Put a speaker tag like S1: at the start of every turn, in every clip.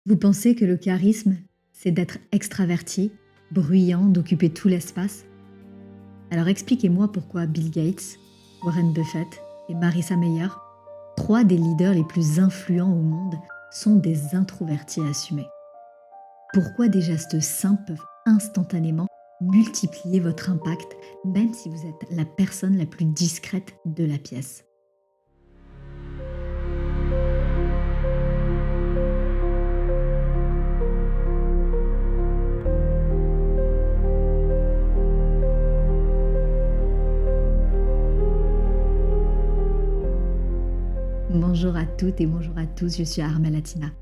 S1: Vous pensez que le charisme, c'est d'être extraverti, bruyant, d'occuper tout l'espace? Alors expliquez-moi pourquoi Bill Gates, Warren Buffett et Marissa Mayer, trois des leaders les plus influents au monde, sont des introvertis assumés. Pourquoi des gestes simples peuvent instantanément multiplier votre impact, même si vous êtes la personne la plus discrète de la pièce? Bonjour à toutes et bonjour à tous, je suis Armelle Latina.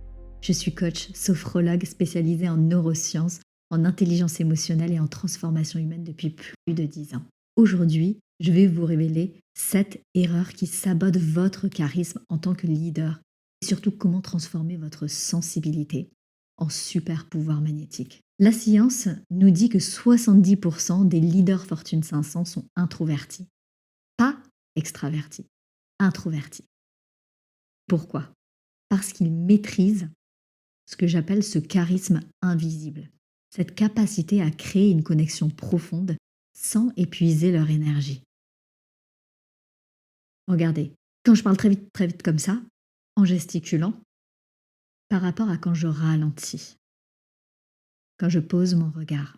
S1: Je suis coach sophrologue spécialisée en neurosciences, en intelligence émotionnelle et en transformation humaine depuis plus de 10 ans. Aujourd'hui, je vais vous révéler 7 erreurs qui sabotent votre charisme en tant que leader et surtout comment transformer votre sensibilité en super pouvoir magnétique. La science nous dit que 70% des leaders Fortune 500 sont introvertis, pas extravertis, introvertis. Pourquoi? Parce qu'ils maîtrisent ce que j'appelle ce charisme invisible, cette capacité à créer une connexion profonde sans épuiser leur énergie. Regardez, quand je parle très vite comme ça, en gesticulant, par rapport à quand je ralentis, quand je pose mon regard.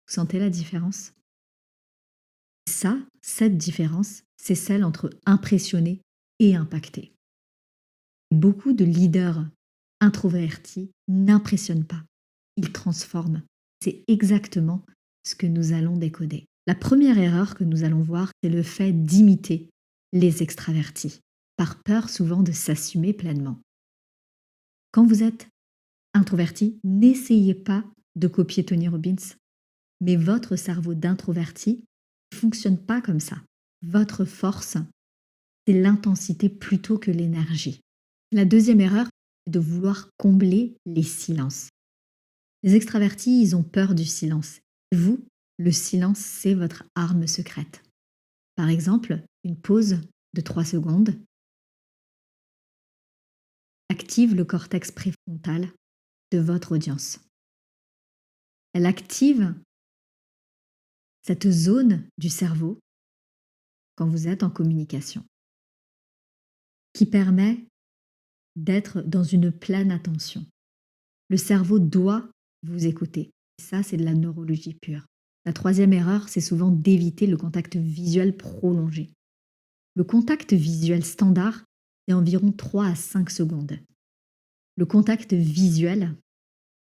S1: Vous sentez la différence? Ça, cette différence, c'est celle entre impressionner et impacter. Beaucoup de leaders introvertis n'impressionnent pas, ils transforment. C'est exactement ce que nous allons décoder. La première erreur que nous allons voir, c'est le fait d'imiter les extravertis, par peur souvent de s'assumer pleinement. Quand vous êtes introverti, n'essayez pas de copier Tony Robbins, mais votre cerveau d'introverti ne fonctionne pas comme ça. Votre force, c'est l'intensité plutôt que l'énergie. La deuxième erreur, c'est de vouloir combler les silences. Les extravertis, ils ont peur du silence. Vous, le silence, c'est votre arme secrète. Par exemple, une pause de 3 secondes active le cortex préfrontal de votre audience. Elle active cette zone du cerveau quand vous êtes en communication, qui permet d'être dans une pleine attention. Le cerveau doit vous écouter. Et ça, c'est de la neurologie pure. La troisième erreur, c'est souvent d'éviter le contact visuel prolongé. Le contact visuel standard est environ 3 à 5 secondes. Le contact visuel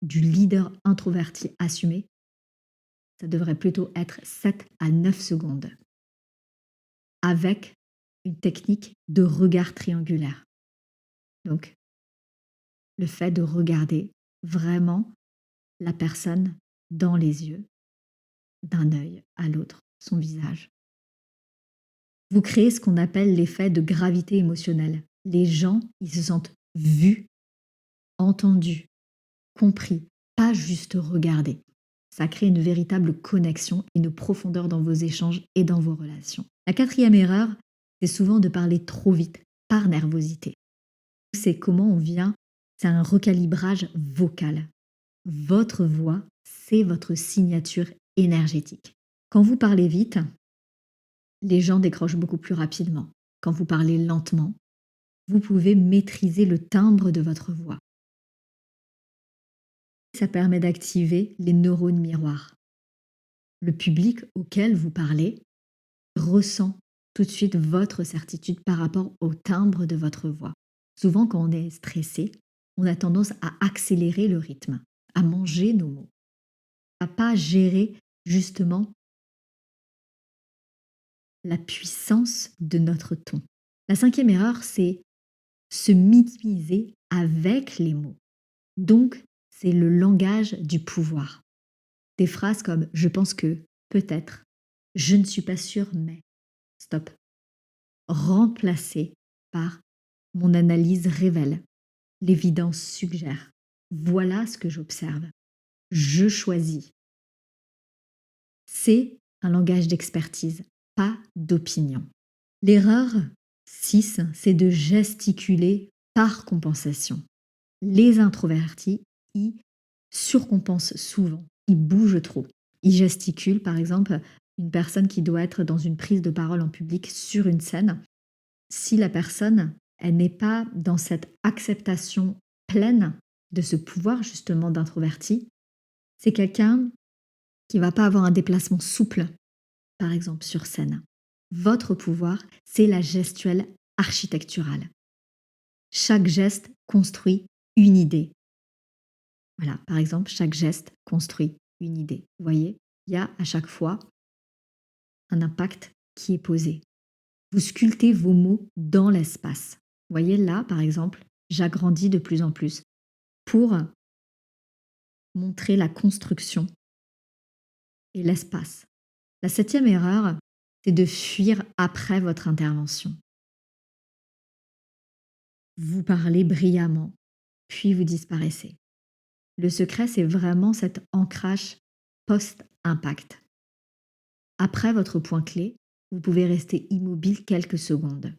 S1: du leader introverti assumé, ça devrait plutôt être 7 à 9 secondes, avec une technique de regard triangulaire. Donc, le fait de regarder vraiment la personne dans les yeux, d'un œil à l'autre, son visage. Vous créez ce qu'on appelle l'effet de gravité émotionnelle. Les gens, ils se sentent vus, entendus, compris, pas juste regardés. Ça crée une véritable connexion et une profondeur dans vos échanges et dans vos relations. La quatrième erreur, c'est souvent de parler trop vite, par nervosité. C'est comment on vient, c'est un recalibrage vocal. Votre voix, c'est votre signature énergétique. Quand vous parlez vite, les gens décrochent beaucoup plus rapidement. Quand vous parlez lentement, vous pouvez maîtriser le timbre de votre voix. Ça permet d'activer les neurones miroirs. Le public auquel vous parlez ressent tout de suite votre certitude par rapport au timbre de votre voix. Souvent, quand on est stressé, on a tendance à accélérer le rythme, à manger nos mots, à pas gérer justement la puissance de notre ton. La cinquième erreur, c'est se minimiser avec les mots. Donc, c'est le langage du pouvoir. Des phrases comme je pense que, peut-être, je ne suis pas sûre, mais stop. Remplacées par mon analyse révèle, l'évidence suggère. Voilà ce que j'observe. Je choisis. C'est un langage d'expertise, pas d'opinion. L'erreur 6, c'est de gesticuler par compensation. Les introvertis, ils surcompensent souvent, ils bougent trop, ils gesticulent. Par exemple, une personne qui doit être dans une prise de parole en public sur une scène, si la personne, elle n'est pas dans cette acceptation pleine de ce pouvoir justement d'introverti, c'est quelqu'un qui va pas avoir un déplacement souple, par exemple sur scène. Votre pouvoir, c'est la gestuelle architecturale. Chaque geste construit une idée. Voilà, par exemple, chaque geste construit une idée. Vous voyez, il y a à chaque fois un impact qui est posé. Vous sculptez vos mots dans l'espace. Vous voyez, là, par exemple, j'agrandis de plus en plus pour montrer la construction et l'espace. La 7e erreur, c'est de fuir après votre intervention. Vous parlez brillamment, puis vous disparaissez. Le secret, c'est vraiment cet ancrage post-impact. Après votre point clé, vous pouvez rester immobile quelques secondes.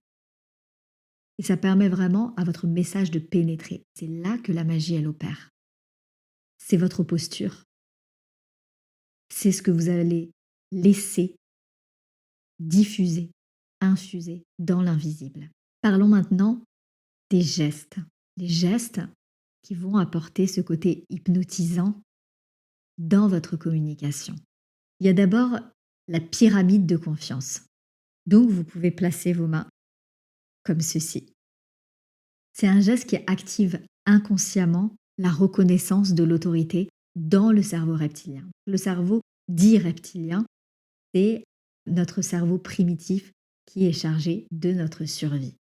S1: Et ça permet vraiment à votre message de pénétrer. C'est là que la magie, elle opère. C'est votre posture. C'est ce que vous allez laisser diffuser, infuser dans l'invisible. Parlons maintenant des gestes. Les gestes qui vont apporter ce côté hypnotisant dans votre communication. Il y a d'abord la pyramide de confiance. Donc, vous pouvez placer vos mains comme ceci. C'est un geste qui active inconsciemment la reconnaissance de l'autorité dans le cerveau reptilien. Le cerveau dit reptilien, c'est notre cerveau primitif qui est chargé de notre survie.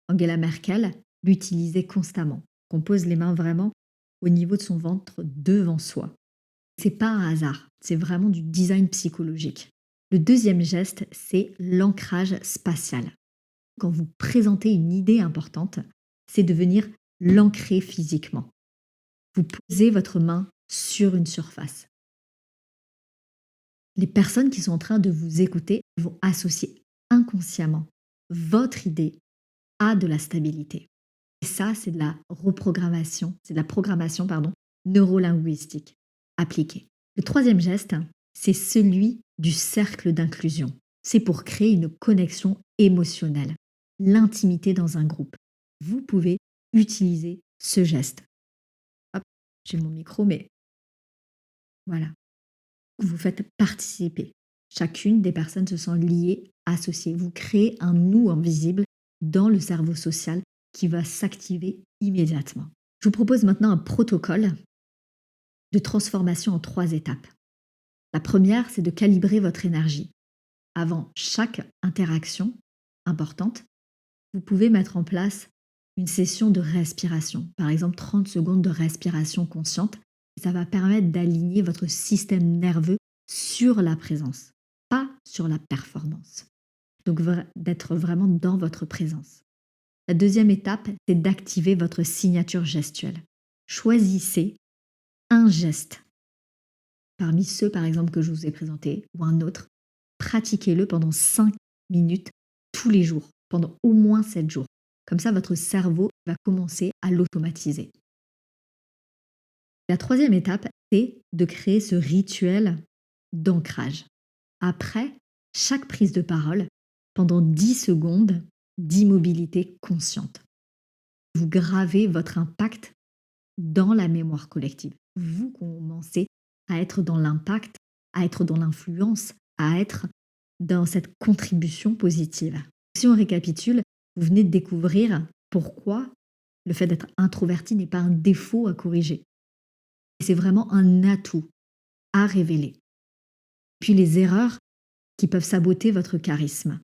S1: Angela Merkel l'utilisait constamment. On pose les mains vraiment au niveau de son ventre devant soi. C'est pas un hasard, c'est vraiment du design psychologique. Le deuxième geste, c'est l'ancrage spatial. Quand vous présentez une idée importante, c'est de venir l'ancrer physiquement. Vous posez votre main sur une surface. Les personnes qui sont en train de vous écouter vont associer inconsciemment votre idée à de la stabilité. Et ça, c'est de la reprogrammation, c'est de la programmation neurolinguistique appliquée. Le troisième geste, c'est celui du cercle d'inclusion. C'est pour créer une connexion émotionnelle, l'intimité dans un groupe. Vous pouvez utiliser ce geste. Hop, j'ai mon micro, mais voilà. Vous faites participer. Chacune des personnes se sent liée, associée. Vous créez un nous invisible dans le cerveau social qui va s'activer immédiatement. Je vous propose maintenant un protocole de transformation en 3 étapes. La première, c'est de calibrer votre énergie. Avant chaque interaction importante, vous pouvez mettre en place une session de respiration, par exemple 30 secondes de respiration consciente. Ça va permettre d'aligner votre système nerveux sur la présence, pas sur la performance. Donc d'être vraiment dans votre présence. La deuxième étape, c'est d'activer votre signature gestuelle. Choisissez un geste parmi ceux, par exemple, que je vous ai présentés, ou un autre. Pratiquez-le pendant 5 minutes tous les jours, pendant au moins 7 jours. Comme ça, votre cerveau va commencer à l'automatiser. La troisième étape, c'est de créer ce rituel d'ancrage. Après chaque prise de parole, pendant 10 secondes d'immobilité consciente. Vous gravez votre impact dans la mémoire collective. Vous commencez à être dans l'impact, à être dans l'influence, à être dans cette contribution positive. Si on récapitule, vous venez de découvrir pourquoi le fait d'être introverti n'est pas un défaut à corriger. C'est vraiment un atout à révéler. Puis les erreurs qui peuvent saboter votre charisme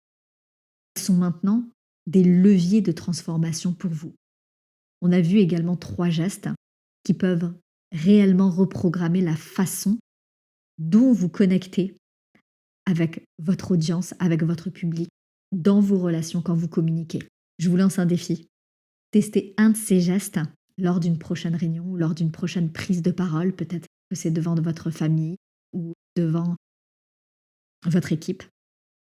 S1: sont maintenant des leviers de transformation pour vous. On a vu également 3 gestes qui peuvent réellement reprogrammer la façon dont vous connectez avec votre audience, avec votre public, dans vos relations quand vous communiquez. Je vous lance un défi. Testez un de ces gestes lors d'une prochaine réunion ou lors d'une prochaine prise de parole. Peut-être que c'est devant votre famille ou devant votre équipe.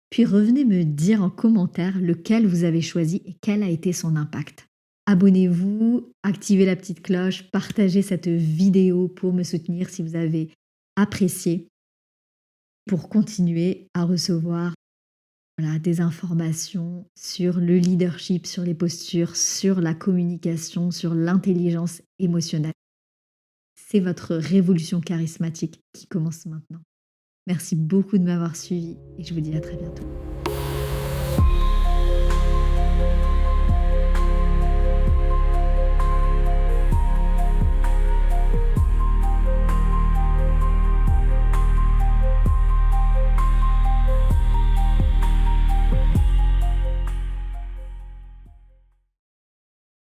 S1: Puis revenez me dire en commentaire lequel vous avez choisi et quel a été son impact. Abonnez-vous, activez la petite cloche, partagez cette vidéo pour me soutenir si vous avez apprécié, pour continuer à recevoir voilà, des informations sur le leadership, sur les postures, sur la communication, sur l'intelligence émotionnelle. C'est votre révolution charismatique qui commence maintenant. Merci beaucoup de m'avoir suivi et je vous dis à très bientôt.